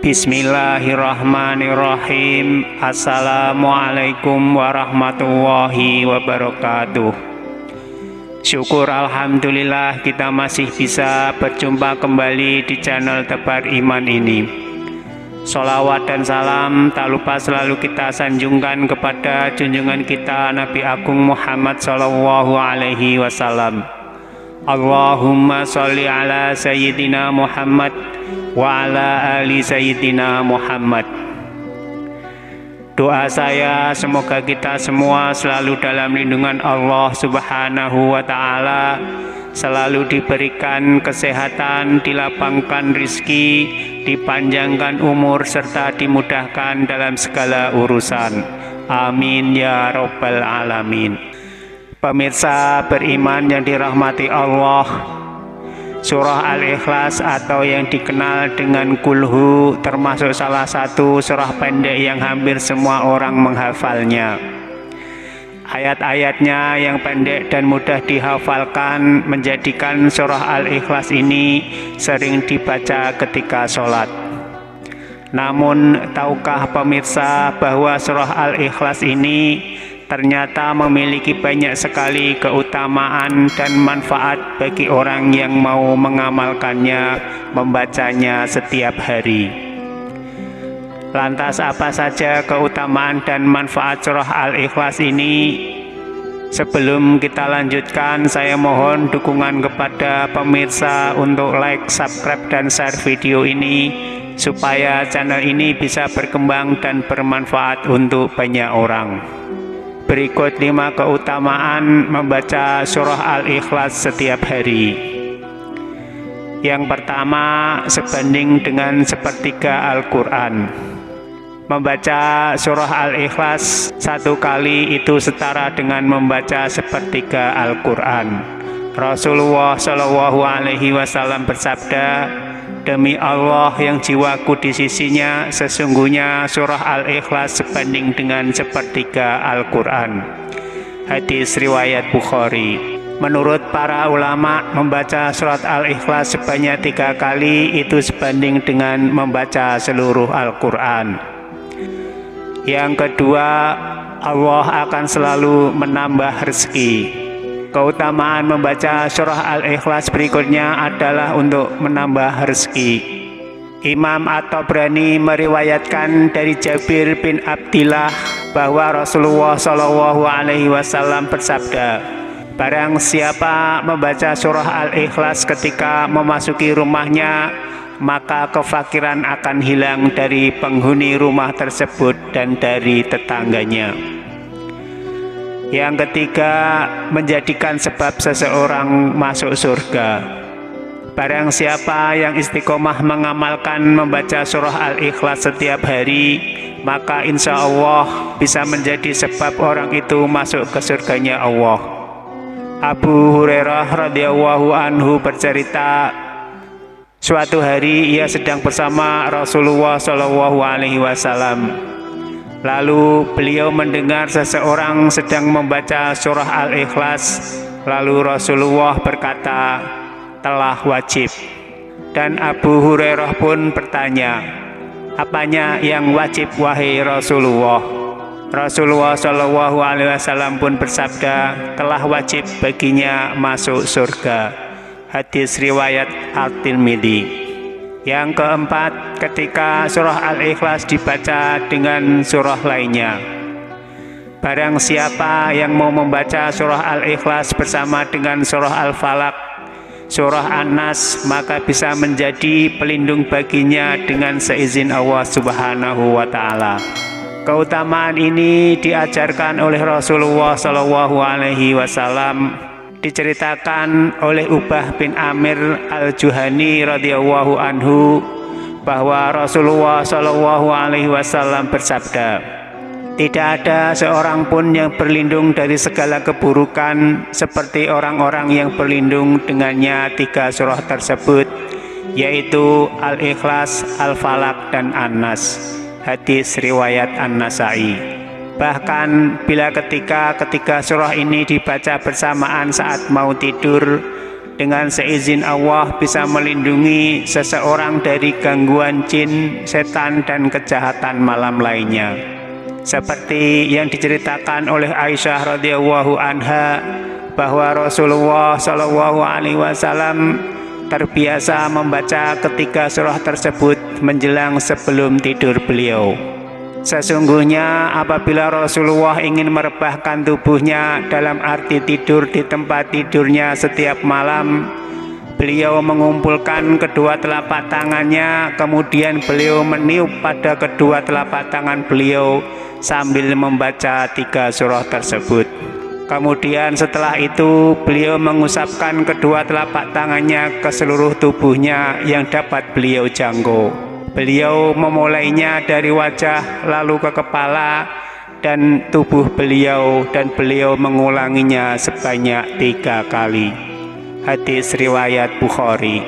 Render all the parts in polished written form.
Bismillahirrahmanirrahim. Assalamualaikum warahmatullahi wabarakatuh. Syukur alhamdulillah kita masih bisa berjumpa kembali di channel Tebar Iman ini. Sholawat dan salam tak lupa selalu kita sanjungkan kepada junjungan kita Nabi Agung Muhammad Sallallahu Alaihi Wasallam. Allahumma sholli ala Sayyidina Muhammad wa ala ali Sayyidina Muhammad. Doa saya semoga kita semua selalu dalam lindungan Allah Subhanahu wa Ta'ala, selalu diberikan kesehatan, dilapangkan rizki, dipanjangkan umur, serta dimudahkan dalam segala urusan. Amin ya Rabbal Alamin. Pemirsa beriman yang dirahmati Allah, surah Al-Ikhlas atau yang dikenal dengan Kulhu termasuk salah satu surah pendek yang hampir semua orang menghafalnya. Ayat-ayatnya yang pendek dan mudah dihafalkan menjadikan surah Al-Ikhlas ini sering dibaca ketika sholat. Namun, tahukah pemirsa bahwa surah Al-Ikhlas ini ternyata memiliki banyak sekali keutamaan dan manfaat bagi orang yang mau mengamalkannya, membacanya setiap hari. Lantas apa saja keutamaan dan manfaat surah Al-Ikhlas ini? Sebelum kita lanjutkan, saya mohon dukungan kepada pemirsa untuk like, subscribe, dan share video ini supaya channel ini bisa berkembang dan bermanfaat untuk banyak orang. Berikut 5 keutamaan membaca surah Al-Ikhlas setiap hari. Yang pertama, sebanding dengan sepertiga Al-Quran. Membaca surah Al-Ikhlas 1 kali itu setara dengan membaca sepertiga Al-Quran. Rasulullah Shallallahu Alaihi Wasallam bersabda, "Demi Allah yang jiwaku di sisinya, sesungguhnya surah Al-Ikhlas sebanding dengan sepertiga Al-Quran." Hadis riwayat Bukhari. Menurut para ulama, membaca surat Al-Ikhlas sebanyak 3 kali itu sebanding dengan membaca seluruh Al-Quran. Yang kedua, Allah akan selalu menambah rezeki. Keutamaan membaca surah Al-Ikhlas berikutnya adalah untuk menambah rezeki. Imam At-Tabrani meriwayatkan dari Jabir bin Abdillah bahwa Rasulullah Shallallahu Alaihi Wasallam bersabda, "Barang siapa membaca surah Al-Ikhlas ketika memasuki rumahnya, maka kefakiran akan hilang dari penghuni rumah tersebut dan dari tetangganya." Yang ketiga, menjadikan sebab seseorang masuk surga. Barang siapa yang istiqomah mengamalkan membaca surah Al-Ikhlas setiap hari, maka insya Allah bisa menjadi sebab orang itu masuk ke surganya Allah. Abu Hurairah radhiyallahu anhu bercerita, suatu hari ia sedang bersama Rasulullah Shallallahu Alaihi Wasallam. Lalu beliau mendengar seseorang sedang membaca surah Al-Ikhlas. Lalu Rasulullah berkata, "Telah wajib." Dan Abu Hurairah pun bertanya, "Apanya yang wajib wahai Rasulullah?" Rasulullah Shallallahu Alaihi Wasallam pun bersabda, "Telah wajib baginya masuk surga." Hadis riwayat At-Tirmidzi. Yang keempat, ketika surah Al-Ikhlas dibaca dengan surah lainnya. Barang siapa yang mau membaca surah Al-Ikhlas bersama dengan surah Al-Falaq, surah An-Nas, maka bisa menjadi pelindung baginya dengan seizin Allah Subhanahu wa Ta'ala. Keutamaan ini diajarkan oleh Rasulullah Shallallahu Alaihi Wasallam. Diceritakan oleh Ubah bin Amir Al-Juhani radhiyallahu anhu bahwa Rasulullah Shallallahu Alaihi Wasallam bersabda, "Tidak ada seorang pun yang berlindung dari segala keburukan seperti orang-orang yang berlindung dengannya 3 surah tersebut, yaitu Al-Ikhlas, Al-Falaq, dan An-Nas." Hadis riwayat An-Nasai. Bahkan bila ketika surah ini dibaca bersamaan saat mau tidur, dengan seizin Allah bisa melindungi seseorang dari gangguan jin, setan, dan kejahatan malam lainnya. Seperti yang diceritakan oleh Aisyah radhiyallahu anha bahwa Rasulullah Shallallahu alaihi wasallam terbiasa membaca ketiga surah tersebut menjelang sebelum tidur beliau. Sesungguhnya apabila Rasulullah ingin merebahkan tubuhnya dalam arti tidur di tempat tidurnya setiap malam, beliau mengumpulkan kedua telapak tangannya, kemudian beliau meniup pada kedua telapak tangan beliau sambil membaca tiga surah tersebut. Kemudian setelah itu beliau mengusapkan kedua telapak tangannya ke seluruh tubuhnya yang dapat beliau jangkau. Beliau memulainya dari wajah lalu ke kepala dan tubuh beliau, dan beliau mengulanginya sebanyak 3 kali. Hadis riwayat Bukhari.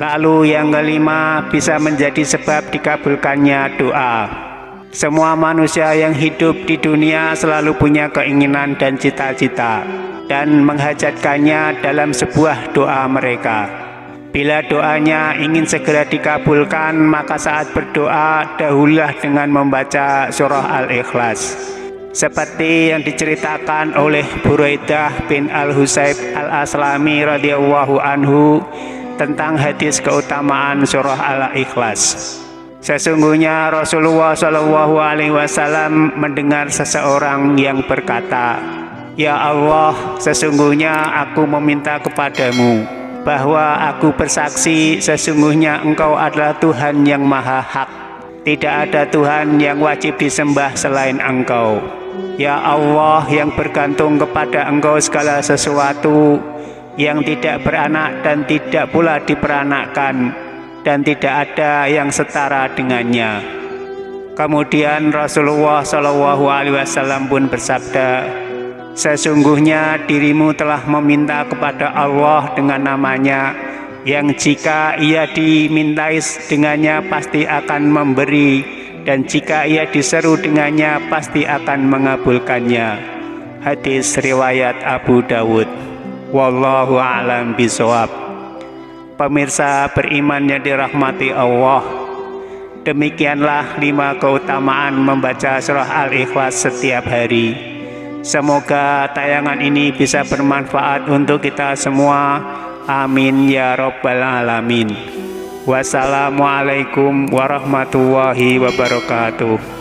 Lalu yang kelima, bisa menjadi sebab dikabulkannya doa. Semua manusia yang hidup di dunia selalu punya keinginan dan cita-cita dan menghajatkannya dalam sebuah doa mereka. Bila doanya ingin segera dikabulkan, maka saat berdoa dahululah dengan membaca surah Al-Ikhlas. Seperti yang diceritakan oleh Buraidah bin Al-Husayb Al-Aslami radhiyallahu anhu tentang hadis keutamaan surah Al-Ikhlas. Sesungguhnya Rasulullah Shallallahu alaihi wasallam mendengar seseorang yang berkata, "Ya Allah, sesungguhnya aku meminta kepadamu bahwa aku bersaksi sesungguhnya Engkau adalah Tuhan yang maha hak. Tidak ada Tuhan yang wajib disembah selain Engkau. Ya Allah, yang bergantung kepada Engkau segala sesuatu, yang tidak beranak dan tidak pula diperanakkan, dan tidak ada yang setara dengannya." Kemudian Rasulullah Shallallahu alaihi wasallam pun bersabda, "Sesungguhnya dirimu telah meminta kepada Allah dengan namanya, yang jika ia dimintai dengannya pasti akan memberi, dan jika ia diseru dengannya pasti akan mengabulkannya." Hadis riwayat Abu Dawud. Wallahu a'lam bishawab. Pemirsa beriman yang dirahmati Allah, demikianlah 5 keutamaan membaca surah Al-Ikhlas setiap hari. Semoga tayangan ini bisa bermanfaat untuk kita semua. Amin ya rabbal alamin. Wassalamualaikum warahmatullahi wabarakatuh.